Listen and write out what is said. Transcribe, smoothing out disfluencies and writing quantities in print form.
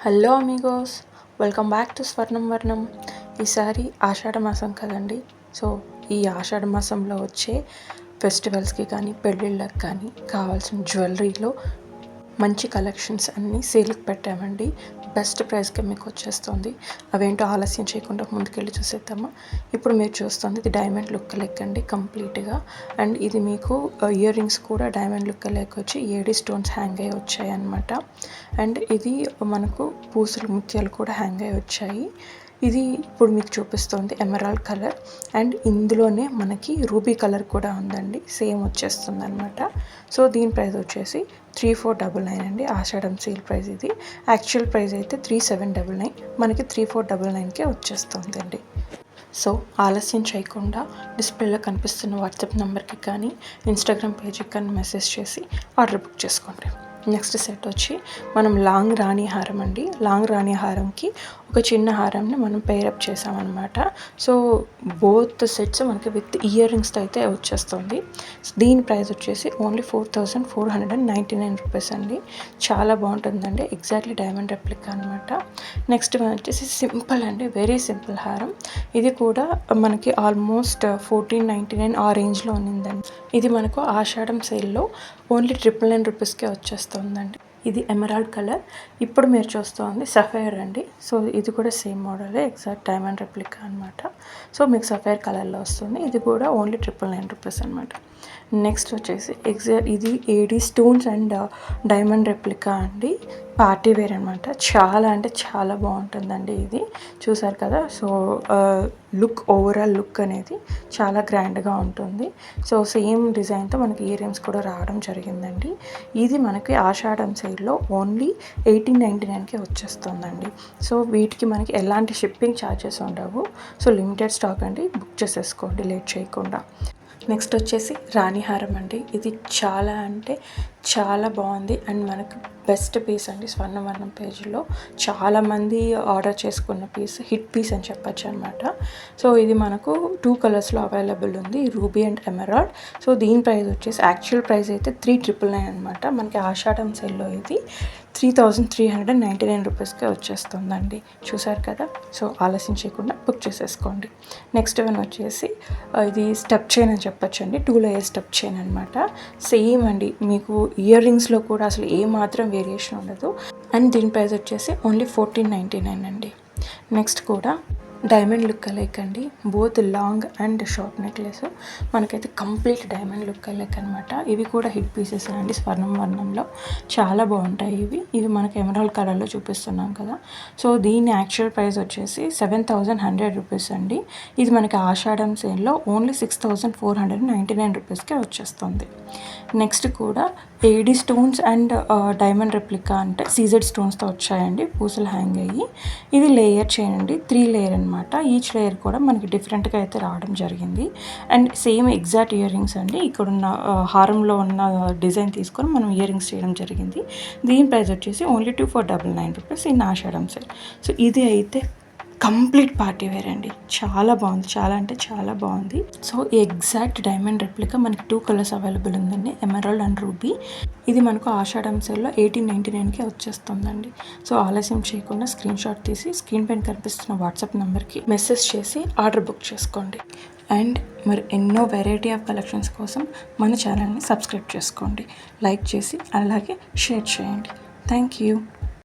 Hello Amigos, welcome back to స్వర్ణం వర్ణం. ఈసారి ఆషాఢ మాసం కదండి. సో ఈ ఆషాఢ మాసంలో వచ్చే ఫెస్టివల్స్కి కానీ పెళ్ళిళ్ళకి కానీ కావాల్సిన జ్యువెలరీలో మంచి కలెక్షన్స్ అన్నీ సేల్కి పెట్టామండి. బెస్ట్ ప్రైస్కి మీకు వచ్చేస్తుంది. అవేంటో ఆలస్యం చేయకుండా ముందుకెళ్ళి చూసేద్దామా. ఇప్పుడు మీరు చూస్తుంది ఇది డైమండ్ లుక్ లెక్కండి కంప్లీట్గా. అండ్ ఇది మీకు ఇయర్ రింగ్స్ కూడా డైమండ్ లుక్ లెక్క వచ్చి ఏడి స్టోన్స్ హ్యాంగ్ అయ్యి వచ్చాయి అన్నమాట. అండ్ ఇది మనకు పూసలు ముత్యాలు కూడా హ్యాంగ్ అయ్యి వచ్చాయి. ఇది ఇప్పుడు మీకు చూపిస్తుంది ఎమరాల్డ్ కలర్. అండ్ ఇందులోనే మనకి రూబీ కలర్ కూడా ఉందండి, సేమ్ వచ్చేస్తుంది అనమాట. సో దీని ప్రైస్ వచ్చేసి 3499 అండి. ఆషాఢం సేల్ ప్రైస్ ఇది. యాక్చువల్ ప్రైస్ అయితే 3799, మనకి 3499కే వచ్చేస్తుందండి. సో ఆలస్యం చేయకుండా డిస్ప్లేలో కనిపిస్తున్న వాట్సాప్ నెంబర్కి కానీ ఇన్స్టాగ్రామ్ పేజ్కి కానీ మెసేజ్ చేసి ఆర్డర్ బుక్ చేసుకోండి. నెక్స్ట్ సెట్ వచ్చి మనం లాంగ్ రాణి హారం అండి. లాంగ్ రాణి హారంకి ఒక చిన్న హారంని మనం పేరప్ చేసామన్నమాట. సో బోత్ సెట్స్ మనకి విత్ ఇయర్ రింగ్స్తో అయితే వచ్చేస్తుంది. దీని ప్రైస్ వచ్చేసి ఓన్లీ 4499 రూపీస్ అండి. చాలా బాగుంటుందండి, ఎగ్జాక్ట్లీ డైమండ్ రెప్లికా అనమాట. నెక్స్ట్ వచ్చేసి సింపుల్ అండి, వెరీ సింపుల్ హారం. ఇది కూడా మనకి ఆల్మోస్ట్ 1499 ఆ రేంజ్లో ఉన్నిందండి. ఇది మనకు ఆషాఢం సేల్లో ఓన్లీ 999 రూపీస్కే వచ్చేస్తుందండి. ఇది ఎమరాల్డ్ కలర్. ఇప్పుడు మీరు చూస్తుంది సఫైర్ అండి. సో ఇది కూడా సేమ్ మోడలే, ఎగ్జాక్ట్ డైమండ్ రెప్లికా అనమాట. సో మీకు సఫైర్ కలర్లో వస్తుంది. ఇది కూడా ఓన్లీ 999 రూపీస్ అనమాట. నెక్స్ట్ వచ్చేసి ఇది AD stones and diamond replica అండి. పార్టీ వేర్ అనమాట. చాలా అంటే చాలా బాగుంటుందండి. ఇది చూసారు కదా. సో ఓవరాల్ లుక్ అనేది చాలా గ్రాండ్గా ఉంటుంది. సో సేమ్ డిజైన్తో మనకి ఇయర్ రింగ్స్ కూడా రావడం జరిగిందండి. ఇది మనకి ఆషాఢం సైడ్లో ఓన్లీ 1899కే వచ్చేస్తుందండి. సో వీటికి మనకి ఎలాంటి షిప్పింగ్ ఛార్జెస్ ఉండవు. సో లిమిటెడ్ స్టాక్ అండి, బుక్ చేసేసుకోండి లేట్ చేయకుండా. నెక్స్ట్ వచ్చేసి రాణిహారం అండి. ఇది చాలా అంటే చాలా బాగుంది అండ్ మనకు బెస్ట్ పీస్ అండి. స్వర్ణవర్ణం పేజీలో చాలామంది ఆర్డర్ చేసుకున్న పీస్, హిట్ పీస్ అని చెప్పచ్చు అనమాట. సో ఇది మనకు 2 కలర్స్లో అవైలబుల్ ఉంది, రూబీ అండ్ ఎమరాల్డ్. సో దీని ప్రైస్ వచ్చేసి యాక్చువల్ ప్రైస్ అయితే 3999 అనమాట. మనకి ఆషాఢం సేల్లో ఇది 3399 రూపీస్కే వచ్చేస్తుందండి. చూసారు కదా. సో ఆలస్యం చేయకుండా బుక్ చేసేసుకోండి. నెక్స్ట్ వన్ వచ్చేసి ఇది స్టెప్ చైన్ అని చెప్పచ్చు అండి. 2 లేయర్ స్టెప్ చైన్ అనమాట. సేమ్ అండి, మీకు ఇయర్ రింగ్స్లో కూడా అసలు ఏమాత్రం వేరియేషన్ ఉండదు. అండ్ దీని ప్రైస్ వచ్చేసి ఓన్లీ 1499 అండి. నెక్స్ట్ కూడా డైమండ్ లుక్ లైక్ అండి. Both long and short necklace మనకైతే కంప్లీట్ డైమండ్ లుక్ లైక్ అనమాట. ఇవి కూడా హిట్ పీసెస్ అండి. స్వర్ణం వర్ణంలో చాలా బాగుంటాయి ఇవి మనకి ఎమరాల్డ్ కలర్లో చూపిస్తున్నాం కదా. సో దీని యాక్చువల్ ప్రైస్ వచ్చేసి 7100 రూపీస్ అండి. ఇది మనకి ఆషాఢం సేల్లో ఓన్లీ 6499 రూపీస్కే వచ్చేస్తుంది. నెక్స్ట్ కూడా AD stones and diamond replica అంటే సీజెడ్ స్టోన్స్తో వచ్చాయండి, పూసలు హ్యాంగ్ అయ్యి. ఇది లేయర్ చేయండి, 3 లేయర్ అనమాట. ఈచ్ లేయర్ కూడా మనకి డిఫరెంట్గా అయితే రావడం జరిగింది. And same exact ear rings అండి. ఇక్కడ ఉన్న హారంలో ఉన్న డిజైన్ తీసుకొని మనం ఇయర్ రింగ్స్ చేయడం జరిగింది. దీని ప్రైస్ వచ్చేసి only 2499 rupees in Ashadham sale. So ఇది అయితే కంప్లీట్ పార్టీ వేర్ అండి. చాలా బాగుంది, చాలా అంటే చాలా బాగుంది. సో ఈ ఎగ్జాక్ట్ డైమండ్ రెప్లికా మనకి 2 కలర్స్ అవైలబుల్ ఉందండి, ఎమరాల్డ్ అండ్ రూబీ. ఇది మనకు ఆషాఢం సేల్లో 1899కే వచ్చేస్తుందండి. సో ఆలస్యం చేయకుండా స్క్రీన్ షాట్ తీసి స్క్రీన్ పైన కనిపిస్తున్న వాట్సాప్ నెంబర్కి మెసేజ్ చేసి ఆర్డర్ బుక్ చేసుకోండి. అండ్ మరి ఎన్నో వెరైటీ ఆఫ్ కలెక్షన్స్ కోసం మన ఛానల్ని సబ్స్క్రైబ్ చేసుకోండి, లైక్ చేసి అలాగే షేర్ చేయండి. Thank you.